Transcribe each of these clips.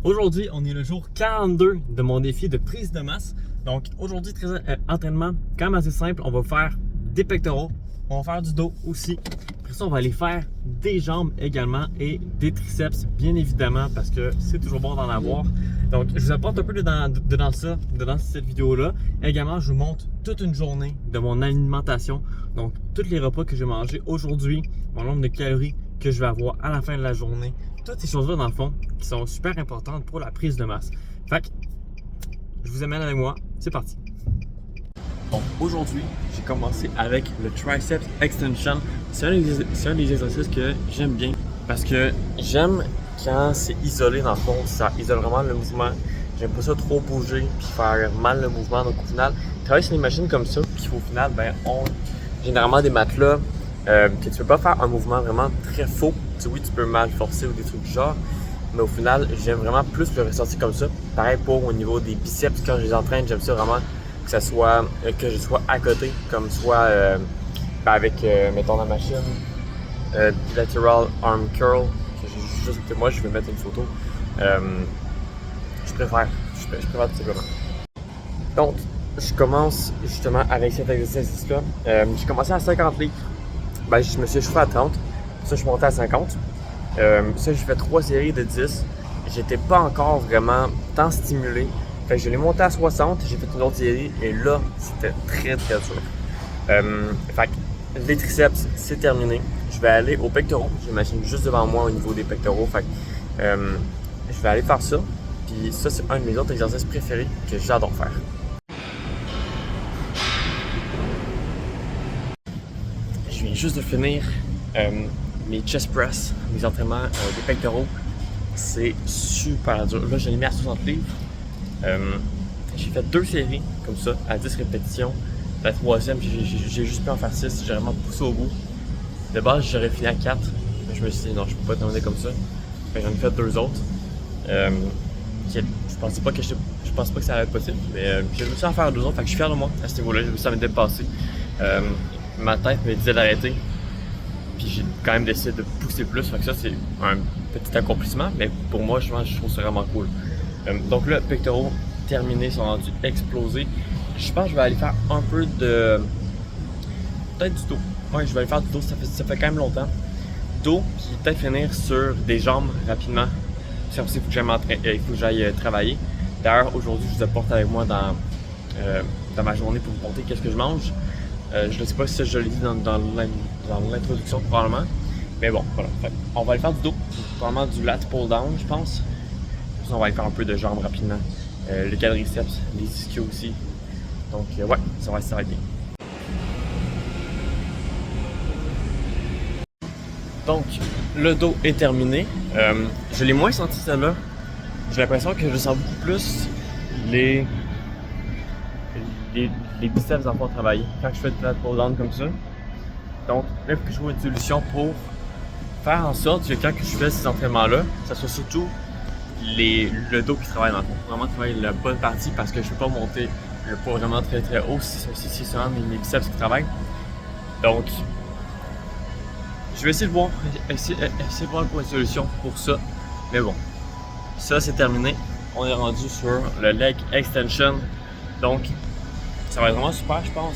Aujourd'hui, on est le jour 42 de mon défi de prise de masse. Donc aujourd'hui, entraînement quand même assez simple. On va faire des pectoraux, on va faire du dos aussi. Après ça, on va aller faire des jambes également et des triceps, bien évidemment, parce que c'est toujours bon d'en avoir. Donc je vous apporte un peu dedans cette vidéo-là. Également, je vous montre toute une journée de mon alimentation. Donc tous les repas que j'ai mangés aujourd'hui, mon nombre de calories que je vais avoir à la fin de la journée. Toutes ces choses-là, dans le fond, qui sont super importantes pour la prise de masse. Fait que, je vous amène avec moi. C'est parti. Bon, aujourd'hui, j'ai commencé avec le triceps extension. C'est un des exercices que j'aime bien parce que j'aime quand c'est isolé, dans le fond. Ça isole vraiment le mouvement. J'aime pas ça trop bouger puis faire mal le mouvement. Donc, au final, travailler sur des machines comme ça, puis au final, ben, on généralement des matelas que tu peux pas faire un mouvement vraiment très faux. Oui, tu peux mal forcer ou des trucs du genre, mais au final, j'aime vraiment plus le ressortir comme ça. Pareil pour au niveau des biceps, quand je les entraîne, j'aime ça vraiment que ça soit, que je sois à côté, comme soit avec, mettons, la machine lateral arm curl, que moi, je vais mettre une photo. Je préfère tout simplement. Donc, je commence justement avec cet exercice-là. J'ai commencé à 50 livres. Ben, je me suis échauffé à 30. Ça, je suis monté à 50. Ça, j'ai fait 3 séries de 10. J'étais pas encore vraiment tant stimulé. Fait que je l'ai monté à 60. J'ai fait une autre série et là, c'était très très dur. Fait que les triceps, c'est terminé. Je vais aller aux pectoraux. J'ai une machine juste devant moi au niveau des pectoraux. Fait que je vais aller faire ça. Puis ça, c'est un de mes autres exercices préférés que j'adore faire. Je viens juste de finir mes chest press, mes entraînements des pectoraux. C'est super dur. Là, je l'ai mis à 60 livres. J'ai fait 2 séries comme ça, à 10 répétitions. La troisième, j'ai juste pu en faire 6. J'ai vraiment poussé au bout. De base, j'aurais fini à 4. Mais je me suis dit, non, je peux pas terminer comme ça. J'en ai fait 2 autres. Je pensais pas que ça allait être possible. Mais j'ai réussi à en faire 2 autres. Fait que je suis fier de moi à ce niveau-là. J'ai réussi à me dépasser. Ma tête me disait d'arrêter. Puis j'ai quand même décidé de pousser plus. Fait que ça, c'est un petit accomplissement. Mais pour moi, je trouve ça vraiment cool. Donc là, pectoraux terminés, sont rendus explosés. Je pense que je vais aller faire un peu de... peut-être du dos. Ouais, je vais aller faire du dos. Ça fait quand même longtemps. Dos, puis peut-être finir sur des jambes rapidement. C'est aussi, il faut que j'aille travailler. D'ailleurs, aujourd'hui, je vous apporte avec moi dans ma journée pour vous montrer qu'est-ce que je mange. Je ne sais pas si je l'ai dit dans l'introduction probablement. Mais bon, voilà. Fait, on va aller faire du dos. Probablement du lat pull down, je pense. On va aller faire un peu de jambes rapidement. Le quadriceps, les ischios aussi. Donc ouais, ça va être bien. Donc, le dos est terminé. Je l'ai moins senti celle-là. J'ai l'impression que je sens beaucoup plus les biceps en fond travailler quand je fais de la pull down comme ça. Donc là, il faut que je trouve une solution pour faire en sorte que quand je fais ces entraînements-là, ça soit surtout le dos qui travaille dans le fond. Vraiment travailler la bonne partie parce que je ne peux pas monter le poids vraiment très très haut si c'est seulement mes biceps qui travaillent. Donc, je vais essayer de voir une solution pour ça. Mais bon, ça c'est terminé. On est rendu sur le leg extension. Donc, ça va être vraiment super, je pense.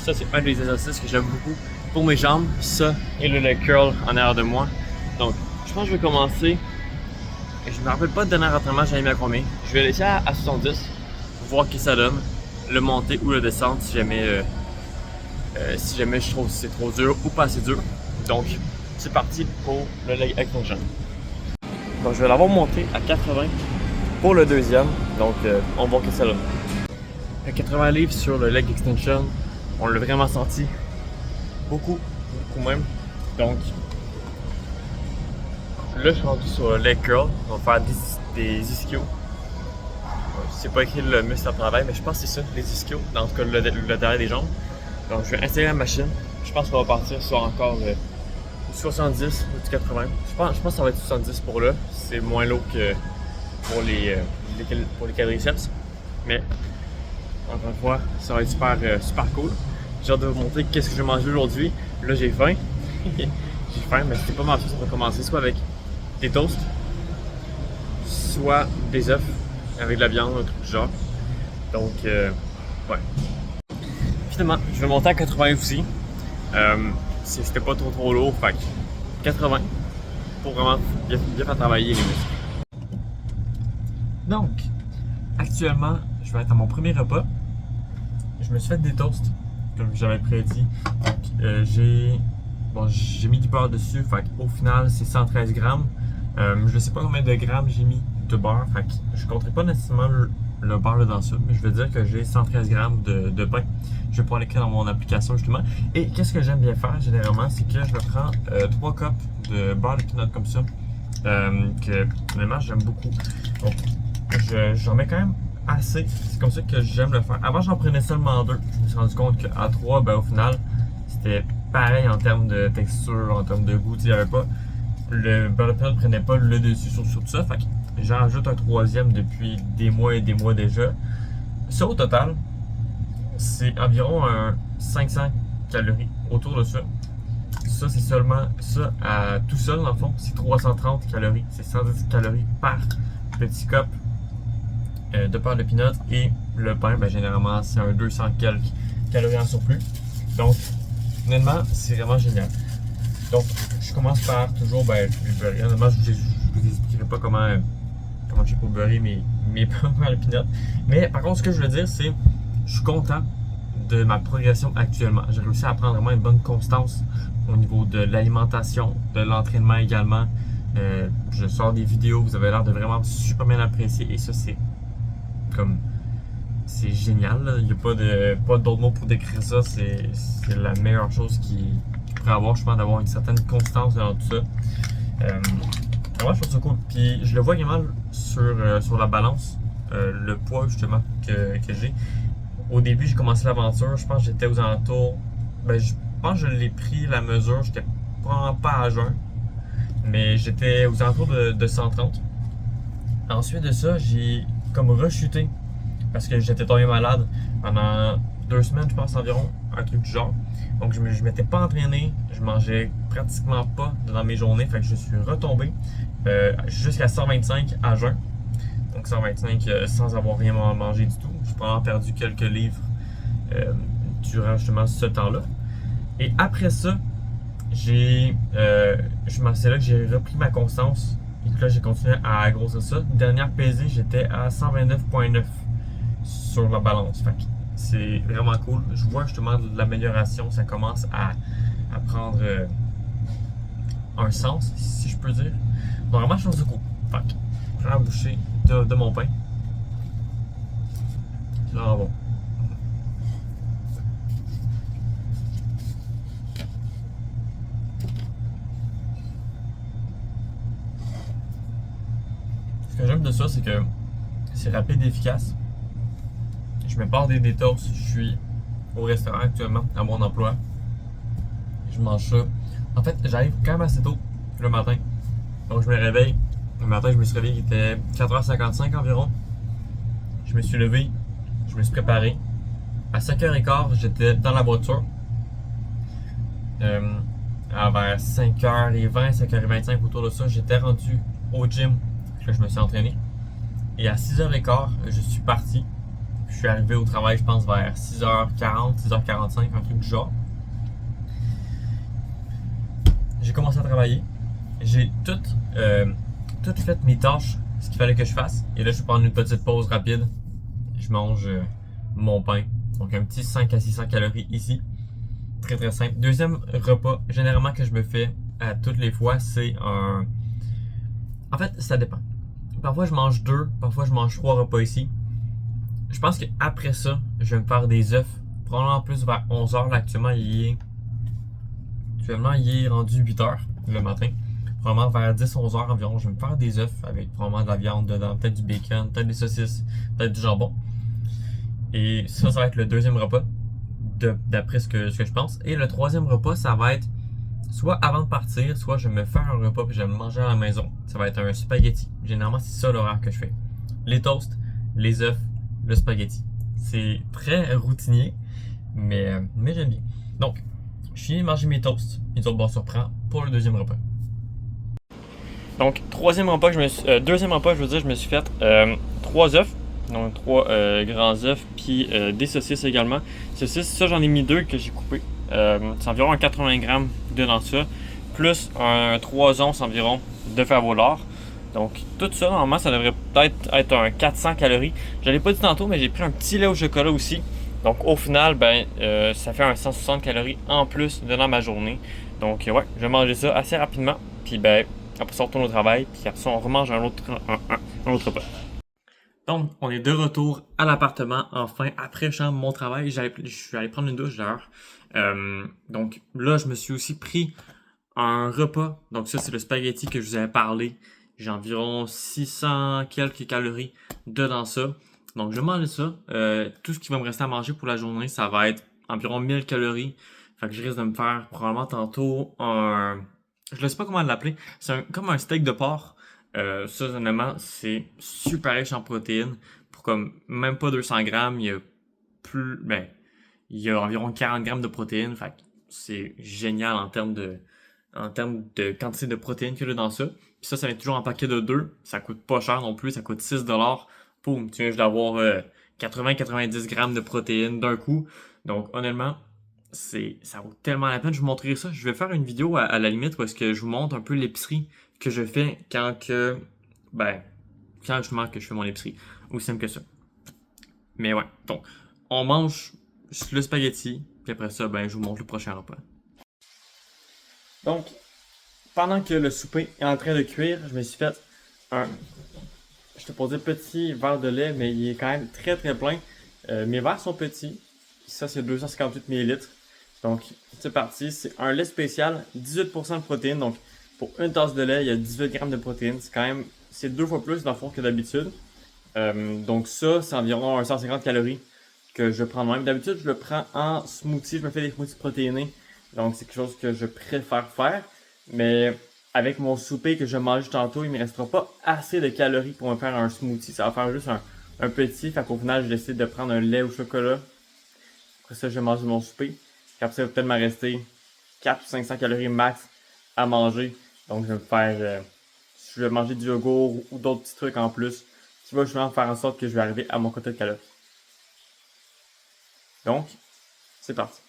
Ça c'est un des exercices que j'aime beaucoup pour mes jambes. Ça et le leg curl en arrière de moi. Donc, je pense que je vais commencer. Je me rappelle pas de dernier entraînement, j'avais mis à combien. Je vais laisser à 70 pour voir ce que ça donne. Le monter ou le descendre si jamais je trouve que c'est trop dur ou pas assez dur. Donc, c'est parti pour le leg extension. Donc, je vais l'avoir monté à 80 pour le deuxième. Donc, on va voir ce que ça donne. 80 livres sur le leg extension, on l'a vraiment senti beaucoup même. Donc là, je suis rendu sur le leg curl. On va faire des ischios. C'est pas écrit le muscle à travail, mais je pense que c'est ça, les ischios, dans tout cas le derrière des jambes. Donc je vais installer la machine. Je pense qu'on va partir sur encore 70 ou du 80. Je pense que ça va être 70 pour là. C'est moins lourd que pour les quadriceps. Mais encore une fois, ça va être super cool. J'ai hâte de vous montrer qu'est-ce que je vais manger aujourd'hui. Là, j'ai faim. J'ai faim, mais c'était pas mal ça. Ça va commencer soit avec des toasts, soit des œufs avec de la viande, un truc du genre. Donc, ouais. Finalement, je vais monter à 80 aussi. C'était pas trop lourd, fait que 80 pour vraiment bien faire travailler les muscles. Donc, actuellement, je vais être à mon premier repas. Je me suis fait des toasts, comme j'avais prédit. Donc, j'ai mis du beurre dessus, fait qu'au final, c'est 113 grammes. Je sais pas combien de grammes j'ai mis de beurre, fait que je compterai pas nécessairement le beurre dans ça, mais je vais dire que j'ai 113 grammes de pain. Je vais pouvoir l'écrire dans mon application justement. Et qu'est-ce que j'aime bien faire généralement, c'est que je prends 3 cups de beurre de peanut comme ça, que finalement j'aime beaucoup. Donc, j'en mets quand même assez. C'est comme ça que j'aime le faire. Avant, j'en prenais seulement 2. Je me suis rendu compte qu'à 3, ben, au final, c'était pareil en termes de texture, en termes de goût. Il n'y avait pas. Le beurre de peanut ne prenait pas le dessus sur tout ça. Fait que j'en rajoute un 3e depuis des mois et des mois déjà. Ça, au total, c'est environ 500 calories autour de ça. Ça, c'est seulement ça tout seul, dans le fond, c'est 330 calories. C'est 110 calories par petit cup de beurre de peanut. Et le pain, ben, généralement, c'est un 200 quelques calories en surplus. Donc, honnêtement, c'est vraiment génial. Donc, je commence par toujours le beurrer. Honnêtement, je ne vous expliquerai pas comment j'ai pour beurrer mes pains de peanut. Mais par contre, ce que je veux dire, c'est je suis content de ma progression actuellement. J'ai réussi à prendre vraiment une bonne constance au niveau de l'alimentation, de l'entraînement également. Je sors des vidéos, vous avez l'air de vraiment super bien apprécier et ça, c'est génial. Là. Il n'y a pas d'autres mots pour décrire ça. C'est la meilleure chose qui pourrait avoir, je pense, d'avoir une certaine constance dans tout ça. Moi, je trouve ça cool. Puis je le vois également sur la balance, le poids justement que j'ai. Au début, j'ai commencé l'aventure, je pense que j'étais aux alentours. Je pense que je l'ai pris la mesure, j'étais vraiment pas à jeun, mais j'étais aux alentours de 130. Ensuite de ça, j'ai comme rechuté parce que j'étais tombé malade pendant 2 semaines, je pense environ, un truc du genre. Donc je m'étais pas entraîné, je mangeais pratiquement pas dans mes journées, fait que je suis retombé jusqu'à 125 à jeun. Donc 125 sans avoir rien mangé du tout. J'ai probablement perdu quelques livres durant justement ce temps-là. Et après ça, c'est là que j'ai repris ma constance et que là j'ai continué à grossir ça. Dernière pesée, j'étais à 129,9 sur la balance. Fait que c'est vraiment cool. Je vois justement de l'amélioration, ça commence à prendre un sens, si je peux dire. Donc vraiment, je trouve ça cool. Fait que je prends la bouchée de mon pain. C'est vraiment bon. Ce que j'aime de ça, c'est que c'est rapide et efficace. Je me pars des toasts. Je suis au restaurant actuellement, à mon emploi. Je mange ça. En fait, j'arrive quand même assez tôt le matin. Donc je me réveille. Le matin, je me suis réveillé, il était 4h55 environ. Je me suis levé, je me suis préparé. À 5h15, j'étais dans la voiture. Vers 5h20, 5h25, autour de ça, j'étais rendu au gym. Là, je me suis entraîné. Et à 6h15, je suis parti. Je suis arrivé au travail, je pense, vers 6h40, 6h45, un truc du genre. J'ai commencé à travailler. J'ai tout fait mes tâches, ce qu'il fallait que je fasse. Et là, je vais prendre une petite pause rapide. Je mange mon pain. Donc, un petit 5 à 600 calories ici. Très, très simple. Deuxième repas, généralement, que je me fais à toutes les fois, c'est un... En fait, ça dépend. Parfois, je mange 2, parfois, je mange 3 repas ici. Je pense qu'après ça, je vais me faire des œufs. Probablement plus vers 11h. Là, actuellement, il est rendu 8h le matin. Probablement vers 10-11h environ, je vais me faire des œufs avec probablement de la viande dedans, peut-être du bacon, peut-être des saucisses, peut-être du jambon. Et ça va être le deuxième repas, d'après ce que je pense. Et le troisième repas, ça va être soit avant de partir, soit je vais me faire un repas puis je vais me manger à la maison. Ça va être un spaghetti. Généralement, c'est ça l'horaire que je fais. Les toasts, les œufs, le spaghetti. C'est très routinier, mais j'aime bien. Donc, je finis de manger mes toasts. Les autres, bon, on se reprend pour le deuxième repas. Donc, deuxième repas, je veux dire, je me suis fait 3 œufs. Donc, 3 grands œufs, puis des saucisses également. Saucisses, ça, j'en ai mis 2 que j'ai coupé. C'est environ 80 grammes de dans ça. Plus 3 onces environ de fèves au lard. Donc, tout ça, normalement, ça devrait peut-être être un 400 calories. Je l'ai pas dit tantôt, mais j'ai pris un petit lait au chocolat aussi. Donc, au final, ça fait un 160 calories en plus dans ma journée. Donc, ouais, je vais manger ça assez rapidement. Puis, après ça, on retourne au travail. Puis après ça, on remange un autre repas. Donc, on est de retour à l'appartement, enfin, après mon travail. Je suis allé prendre une douche d'ailleurs. Donc, là, je me suis aussi pris un repas. Donc, ça, c'est le spaghetti que je vous avais parlé. J'ai environ 600 quelques calories dedans ça. Donc, je vais manger ça. Tout ce qui va me rester à manger pour la journée, ça va être environ 1000 calories. Fait que je risque de me faire probablement tantôt un... Je ne sais pas comment l'appeler. Comme un steak de porc. Ça, honnêtement, c'est super riche en protéines. Pour comme même pas 200 grammes, il y a environ 40 grammes de protéines. Fait que c'est génial en termes de quantité de protéines qu'il y a dans ça. Puis ça vient toujours en paquet de 2. Ça coûte pas cher non plus. Ça coûte 6$. Boum, tu viens juste d'avoir 80-90 grammes de protéines d'un coup. Donc, honnêtement, ça vaut tellement la peine. Je vous montrerai ça. Je vais faire une vidéo à la limite où est-ce que je vous montre un peu l'épicerie que je fais quand justement que je fais mon épicerie. Aussi simple que ça. Mais ouais, donc, on mange le spaghetti, puis après ça, je vous montre le prochain repas. Donc, pendant que le souper est en train de cuire, je me suis fait je te posais petit verre de lait, mais il est quand même très très plein. Mes verres sont petits. Ça, c'est 258 ml. Donc, c'est parti. C'est un lait spécial, 18% de protéines. Donc, pour une tasse de lait, il y a 18 grammes de protéines. C'est 2 fois plus dans le fond que d'habitude. Donc ça, c'est environ 150 calories que je prends même. D'habitude, je le prends en smoothie. Je me fais des smoothies protéinés. Donc, c'est quelque chose que je préfère faire. Mais avec mon souper que je mange tantôt, il ne me restera pas assez de calories pour me faire un smoothie. Ça va faire juste un petit. Fait qu'au final, je décide de prendre un lait au chocolat. Après ça, je vais manger mon souper. Puis après ça, il va peut-être me rester 400 ou 500 calories max à manger. Donc, je vais manger du yogourt ou d'autres petits trucs en plus qui va justement faire en sorte que je vais arriver à mon quota de calories. Donc, c'est parti.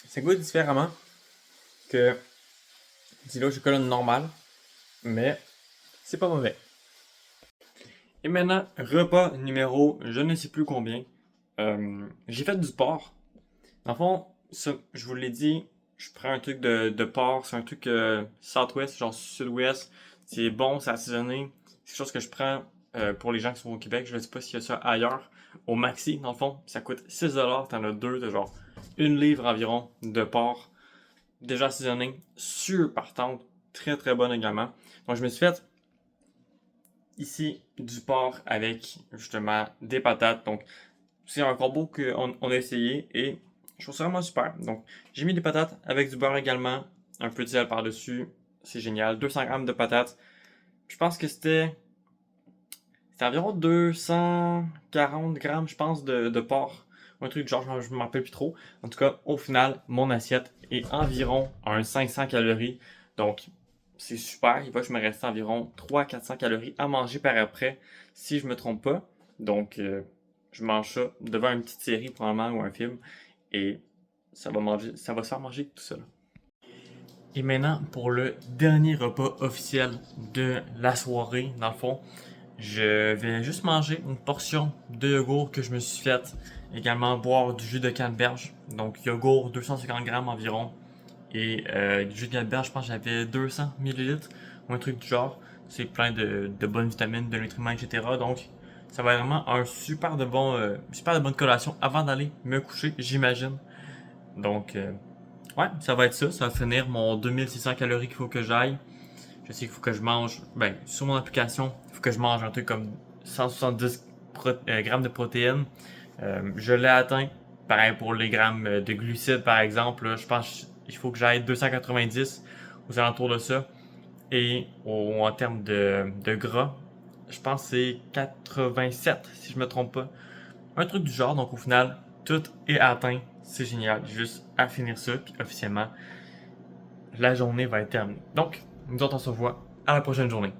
Ça goûte différemment que du lait au chocolat normal, mais c'est pas mauvais. Et maintenant, repas numéro je ne sais plus combien. J'ai fait du sport. Dans le fond, ça, je vous l'ai dit, je prends un truc de porc, c'est un truc Southwest, genre Sud-Ouest. C'est bon, c'est assaisonné. C'est quelque chose que je prends pour les gens qui sont au Québec. Je ne sais pas s'il y a ça ailleurs. Au Maxi, dans le fond, ça coûte 6$. T'en as deux de genre 1 livre environ de porc. Déjà assaisonné, super tendre, très très bonne également. Donc je me suis fait ici du porc avec justement des patates. Donc c'est un combo qu'on a essayé et je trouve ça vraiment super. Donc j'ai mis des patates avec du beurre également, un peu de sel par-dessus. C'est génial. 200 grammes de patates. Je pense que c'était environ 240 grammes, je pense, de porc. Un truc du genre, je ne me rappelle plus trop. En tout cas, au final, mon assiette est environ un 500 calories. Donc, c'est super. Il va que je me reste environ 300-400 calories à manger par après, si je me trompe pas. Donc, je mange ça devant une petite série probablement ou un film. Et ça va se faire manger tout seul. Et maintenant, pour le dernier repas officiel de la soirée, dans le fond, je vais juste manger une portion de yogourt que je me suis fait. Également boire du jus de canneberge. Donc yogourt 250 grammes environ. Et du jus de canneberge, je pense que j'avais 200 millilitres ou un truc du genre. C'est plein de bonnes vitamines, de nutriments, etc. Donc ça va être vraiment un super de bonne collation avant d'aller me coucher, j'imagine. Donc ouais, ça va être ça. Ça va finir mon 2600 calories qu'il faut que j'aille. Je sais qu'il faut que je mange, sur mon application, il faut que je mange un truc comme 170 grammes de protéines. Je l'ai atteint. Pareil pour les grammes de glucides, par exemple. Là, je pense qu'il faut que j'aille 290 aux alentours de ça. Et en termes de gras, je pense que c'est 87 si je me trompe pas. Un truc du genre, donc au final, tout est atteint. C'est génial. Juste à finir ça, puis officiellement, la journée va être terminée. Donc, nous autres, on se voit à la prochaine journée.